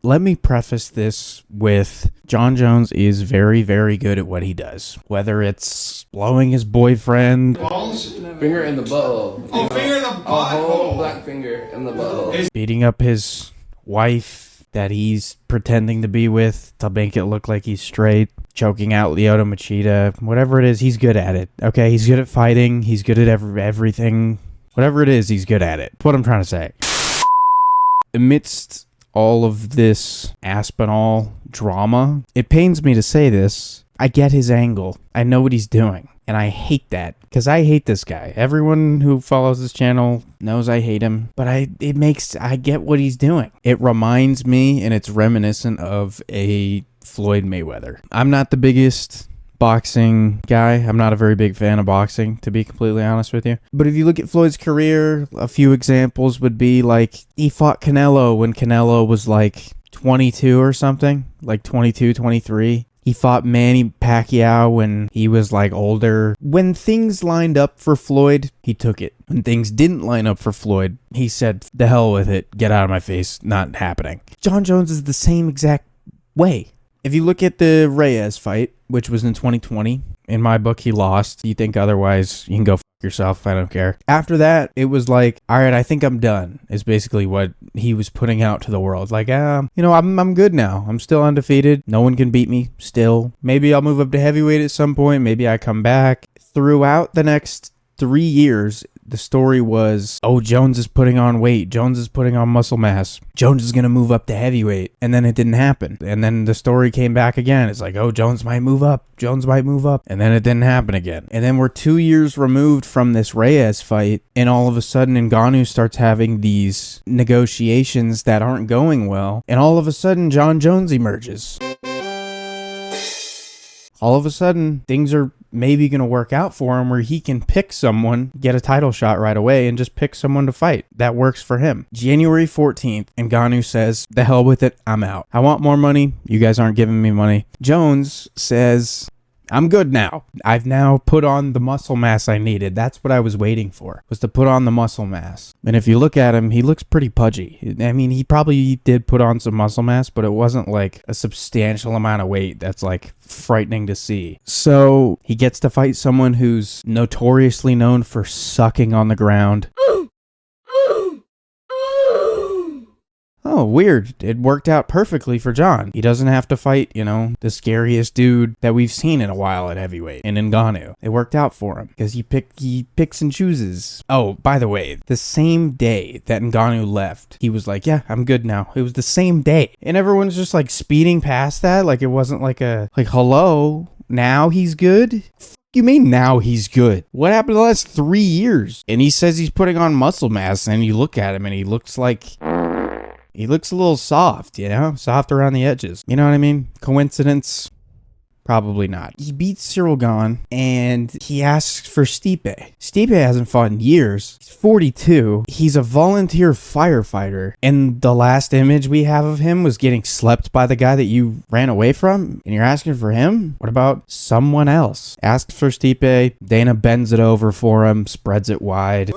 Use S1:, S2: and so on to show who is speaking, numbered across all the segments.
S1: let me preface this with Jon Jones is very, very good at what he does. Whether it's blowing his boyfriend,
S2: finger in the butthole.
S3: Oh, finger in the butthole.
S2: A whole black finger in the butthole.
S1: beating up his wife that he's pretending to be with to make it look like he's straight, choking out Lyoto Machida, whatever it is, he's good at it. Okay, he's good at fighting. He's good at everything. Whatever it is, he's good at it. That's what I'm trying to say. Amidst all of this Aspinall drama, it pains me to say this, I get his angle. I know what he's doing. And I hate that, because I hate this guy. Everyone who follows this channel knows I hate him, but I get what he's doing. It reminds me, and it's reminiscent of a Floyd Mayweather. I'm not the biggest boxing guy. I'm not a very big fan of boxing, to be completely honest with you. But if you look at Floyd's career, a few examples would be like, he fought Canelo when Canelo was like 22 or something, like 22, 23. He fought Manny Pacquiao when he was like older. When things lined up for Floyd, he took it. When things didn't line up for Floyd, he said, the hell with it, get out of my face, not happening. Jon Jones is the same exact way. If you look at the Reyes fight, which was in 2020, in my book, he lost. You think otherwise, you can go f*** yourself. I don't care. After that, it was like, all right, I think I'm done, is basically what he was putting out to the world. Like, I'm good now. I'm still undefeated. No one can beat me still. Maybe I'll move up to heavyweight at some point. Maybe I come back. Throughout the next 3 years, the story was, oh, Jones is putting on weight. Jones is putting on muscle mass. Jones is going to move up to heavyweight. And then it didn't happen. And then the story came back again. It's like, oh, Jones might move up. Jones might move up. And then it didn't happen again. And then we're 2 years removed from this Reyes fight. And all of a sudden, Ngannou starts having these negotiations that aren't going well. And all of a sudden, Jon Jones emerges. All of a sudden, things are maybe going to work out for him where he can pick someone, get a title shot right away, and just pick someone to fight. That works for him. January 14th, Ngannou says, the hell with it, I'm out. I want more money. You guys aren't giving me money. Jones says, I'm good now. I've now put on the muscle mass I needed. That's what I was waiting for, was to put on the muscle mass. And if you look at him, he looks pretty pudgy. I mean, he probably did put on some muscle mass, but it wasn't like a substantial amount of weight that's like frightening to see. So he gets to fight someone who's notoriously known for sucking on the ground. Oh, weird. It worked out perfectly for Jon. He doesn't have to fight, the scariest dude that we've seen in a while at heavyweight, in Ngannou. It worked out for him because he picks and chooses. Oh, by the way, the same day that Ngannou left, he was like, yeah, I'm good now. It was the same day. And everyone's just like speeding past that. Like it wasn't like hello, now he's good? You mean now he's good? What happened the last 3 years? And he says he's putting on muscle mass, and you look at him and he looks a little soft, soft around the edges. You know what I mean? Coincidence? Probably not. He beats Cyril Gane, and he asks for Stipe. Stipe hasn't fought in years. He's 42. He's a volunteer firefighter, and the last image we have of him was getting slept by the guy that you ran away from, and you're asking for him? What about someone else? Asks for Stipe. Dana bends it over for him, spreads it wide.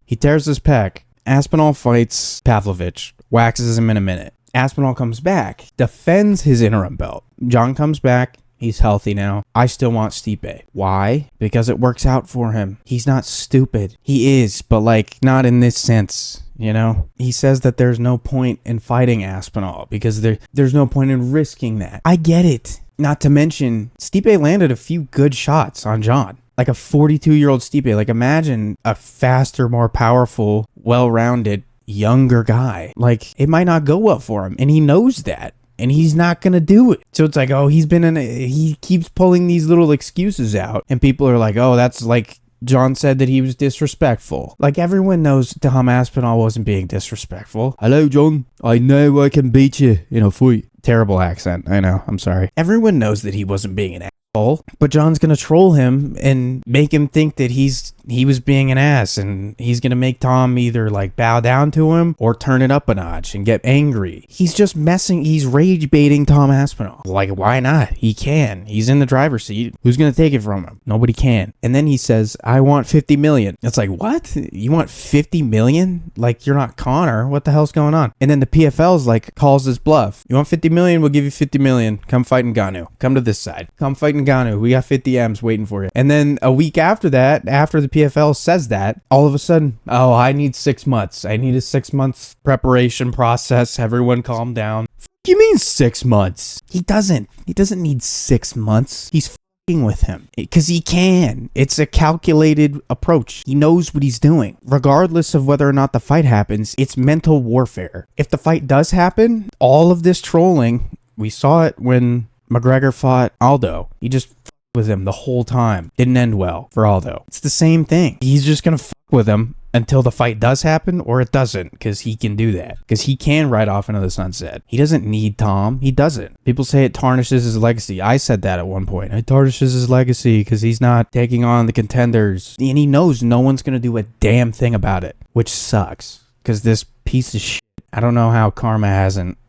S1: He tears his pec. Aspinall fights Pavlovich, waxes him in a minute. Aspinall comes back, defends his interim belt. Jon comes back. He's healthy now. I still want Stipe. Why? Because it works out for him. He's not stupid. He is, but not in this sense, He says that there's no point in fighting Aspinall because there's no point in risking that. I get it. Not to mention, Stipe landed a few good shots on Jon. Like a 42-year-old Stipe. Like, imagine a faster, more powerful, well-rounded, younger guy. Like, it might not go well for him, and he knows that, and he's not gonna do it. So it's like, oh, he keeps pulling these little excuses out, and people are like, oh, that's like Jon said that he was disrespectful. Like, everyone knows Tom Aspinall wasn't being disrespectful. Hello, Jon. I know I can beat you in a fight. Terrible accent. I know. I'm sorry. Everyone knows that he wasn't being an asshole. asshole. But Jon's gonna troll him and make him think that he was being an ass, and he's gonna make Tom either like bow down to him or turn it up a notch and get angry. He's just he's rage baiting Tom Aspinall. Like, why not? He can. He's in the driver's seat. Who's gonna take it from him? Nobody can. And then he says, I want 50 million. It's like, what? You want 50 million? Like, you're not Connor. What the hell's going on? And then the PFL's like, calls his bluff. You want 50 million? We'll give you 50 million. Come fight in Ngannou. Come to this side. Come fight in Ngannou. We got 50 M's waiting for you. And then a week after that, after the PFL says that, all of a sudden, oh, I need 6 months. I need a 6 months preparation process. Everyone calm down. You mean 6 months? He doesn't need 6 months. He's fucking with him because he can. It's a calculated approach. He knows what he's doing. Regardless of whether or not the fight happens, it's mental warfare. If the fight does happen, all of this trolling, we saw it when McGregor fought Aldo. He just with him the whole time. Didn't end well for Aldo. It's the same thing. He's just gonna fuck with him until the fight does happen or it doesn't, because he can do that. Because he can ride off into the sunset. He doesn't need Tom. He doesn't. People say it tarnishes his legacy. I said that at one point. It tarnishes his legacy because he's not taking on the contenders. And he knows no one's gonna do a damn thing about it, which sucks. Because this piece of shit, I don't know how karma hasn't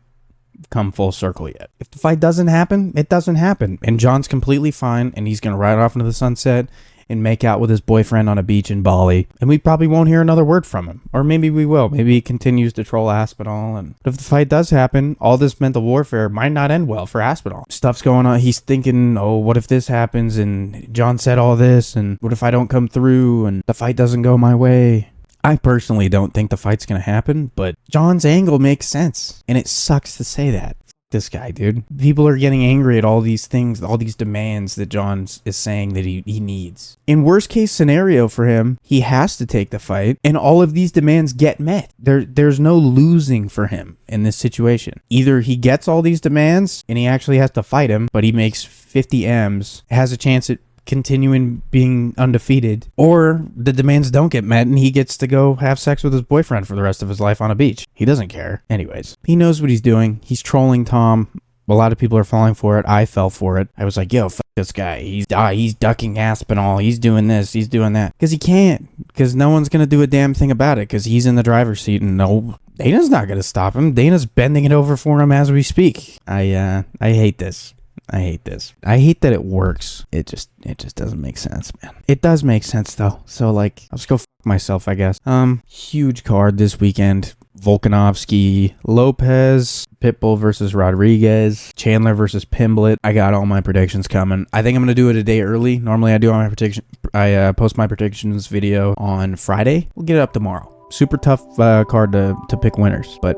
S1: come full circle yet. If the fight doesn't happen, it doesn't happen. And Jon's completely fine, and he's going to ride off into the sunset and make out with his boyfriend on a beach in Bali. And we probably won't hear another word from him. Or maybe we will. Maybe he continues to troll Aspinall. But if the fight does happen, all this mental warfare might not end well for Aspinall. Stuff's going on. He's thinking, oh, what if this happens? And Jon said all this. And what if I don't come through? And the fight doesn't go my way? I personally don't think the fight's going to happen, but Jon's angle makes sense. And it sucks to say that. This guy, dude. People are getting angry at all these things, all these demands that Jon is saying that he needs. In worst case scenario for him, he has to take the fight, and all of these demands get met. There's no losing for him in this situation. Either he gets all these demands, and he actually has to fight him, but he makes 50 M's, has a chance at continuing being undefeated, or the demands don't get met and he gets to go have sex with his boyfriend for the rest of his life on a beach. He doesn't care. Anyways, he knows what he's doing. He's trolling Tom. A lot of people are falling for it. I fell for it. I was like, yo, fuck this guy. He's ducking Aspinall. He's doing this. He's doing that. Because he can't. Because no one's going to do a damn thing about it because he's in the driver's seat and no, Dana's not going to stop him. Dana's bending it over for him as we speak. I hate this. I hate this. I hate that it works. It just doesn't make sense, man. It does make sense though. So like, I'll just go fuck myself, I guess. Huge card this weekend. Volkanovski, Lopez, Pitbull versus Rodriguez, Chandler versus Pimblett. I got all my predictions coming. I think I'm gonna do it a day early. Normally I do all my prediction. I post my predictions video on Friday. We'll get it up tomorrow. Super tough card to pick winners, but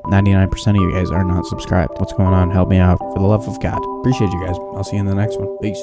S1: 99% of you guys are not subscribed. What's going on? Help me out. For the love of God. Appreciate you guys. I'll see you in the next one. Peace.